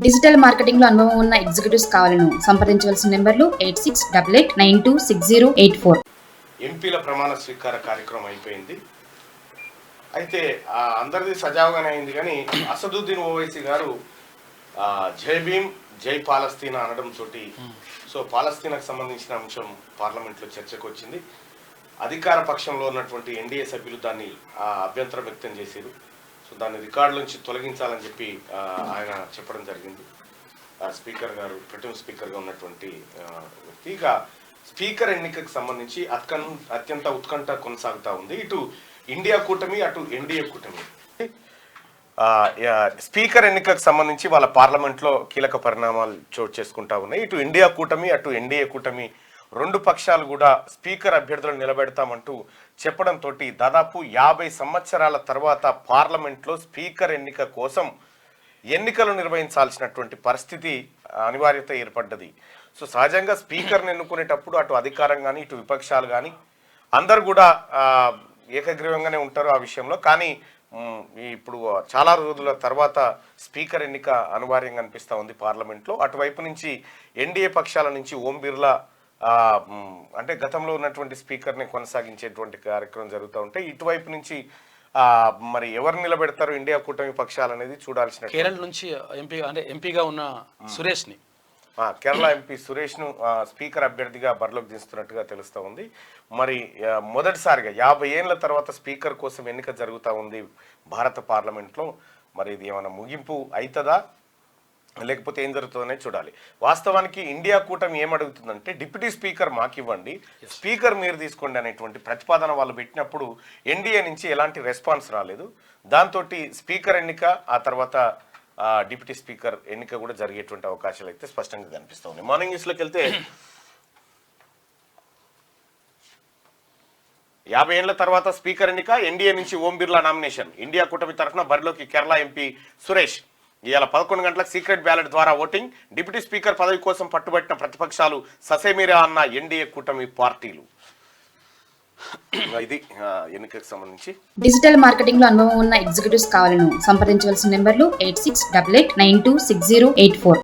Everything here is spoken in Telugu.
డిజిటల్ మార్కెటింగ్ లో అనుభవం ఉన్న ఎగ్జిక్యూటివ్స్ కావాలను సంప్రదించవలసిన నెంబర్లు 8688926084. ఎంపీల ప్రమాణ స్వీకార కార్యక్రమం అయిపోయింది. అయితే అందరిది సజావుగానే అయింది, కానీ అసదుద్దీన్ ఓవైసీ గారు జై భీమ్ జై పాలస్తీనా అనడం తోటి సో పాలస్తీనాకు సంబంధించిన అంశం పార్లమెంట్లో చర్చకు వచ్చింది. అధికార పక్షంలో ఉన్నటువంటి ఎన్డీఏ సభ్యులు దాన్ని అభ్యంతరం వ్యక్తం చేశారు. సో దాన్ని రికార్డు నుంచి తొలగించాలని చెప్పి ఆయన చెప్పడం జరిగింది. స్పీకర్ గారు, ప్రొటెం స్పీకర్గా ఉన్నటువంటి వ్యక్తి. ఇక స్పీకర్ ఎన్నికకు సంబంధించి అత్యంత ఉత్కంఠ కొనసాగుతూ ఉంది. ఇటు ఇండియా కూటమి, అటు ఎన్డీఏ కూటమి. స్పీకర్ ఎన్నికకు సంబంధించి వాళ్ళ పార్లమెంట్లో కీలక పరిణామాలు చోటు చేసుకుంటా ఉన్నాయి. ఇటు ఇండియా కూటమి, అటు ఎన్డీఏ కూటమి రెండు పక్షాలు కూడా స్పీకర్ అభ్యర్థులను నిలబెడతామంటూ చెప్పడంతో దాదాపు 50 సంవత్సరాల తర్వాత పార్లమెంట్లో స్పీకర్ ఎన్నిక కోసం ఎన్నికలు నిర్వహించాల్సినటువంటి పరిస్థితి అనివార్యత ఏర్పడ్డది. సో సహజంగా స్పీకర్ని ఎన్నుకునేటప్పుడు అటు అధికారం కానీ ఇటు విపక్షాలు కానీ అందరు కూడా ఏకగ్రీవంగానే ఉంటారు ఆ విషయంలో. కానీ ఇప్పుడు చాలా రోజుల తర్వాత స్పీకర్ ఎన్నిక అనివార్యంగా అనిపిస్తూ ఉంది పార్లమెంట్లో. అటువైపు నుంచి ఎన్డీఏ పక్షాల నుంచి ఓం బిర్లా అంటే గతంలో ఉన్నటువంటి స్పీకర్ని కొనసాగించేటువంటి కార్యక్రమం జరుగుతూ ఉంటాయి. ఇటువైపు నుంచి మరి ఎవరు నిలబెడతారు ఇండియా కూటమి పక్షాలు అనేది చూడాల్సిన. కేరళ నుంచి ఎంపీగా ఉన్న సురేష్ని, కేరళ ఎంపీ సురేష్ను స్పీకర్ అభ్యర్థిగా బరిలోకి దిస్తున్నట్టుగా తెలుస్తూ ఉంది. మరి మొదటిసారిగా 50 ఏళ్ల తర్వాత స్పీకర్ కోసం ఎన్నిక జరుగుతూ ఉంది భారత పార్లమెంట్లో. మరి ఇది ఏమైనా ముగింపు అవుతుందా లేకపోతే ఏం జరుగుతుందనే చూడాలి. వాస్తవానికి ఇండియా కూటమి ఏమడుగుతుందంటే డిప్యూటీ స్పీకర్ మాకు ఇవ్వండి, స్పీకర్ మీరు తీసుకోండి అనేటువంటి ప్రతిపాదన వాళ్ళు పెట్టినప్పుడు ఎన్డీఏ నుంచి ఎలాంటి రెస్పాన్స్ రాలేదు. దాంతో స్పీకర్ ఎన్నిక, ఆ తర్వాత డిప్యూటీ స్పీకర్ ఎన్నిక కూడా జరిగేటువంటి అవకాశాలు అయితే స్పష్టంగా కనిపిస్తూ ఉన్నాయి. మార్నింగ్ న్యూస్లోకి వెళ్తే 50 ఏళ్ల తర్వాత స్పీకర్ ఎన్నిక, ఎన్డీఏ నుంచి ఓం బిర్లా నామినేషన్. ఇండియా కూటమి తరఫున బరిలోకి కేరళ ఎంపీ సురేష్. ఇవాళ 11 గంటలకు సీక్రెట్ బ్యాలెట్ ద్వారా ఓటింగ్. డిప్యూటీ స్పీకర్ పదవి కోసం పట్టుబట్టిన ప్రతిపక్షాలు ససేమిరా అన్న ఎన్డీఏ కూటమి పార్టీలు. ఇది ఎన్నికకు సంబంధించి. డిజిటల్ మార్కెటింగ్ లో అనుభవం ఉన్న ఎగ్జిక్యూటివ్స్ కావాలను సంప్రదించవలసిన నెంబర్లు 8688926084.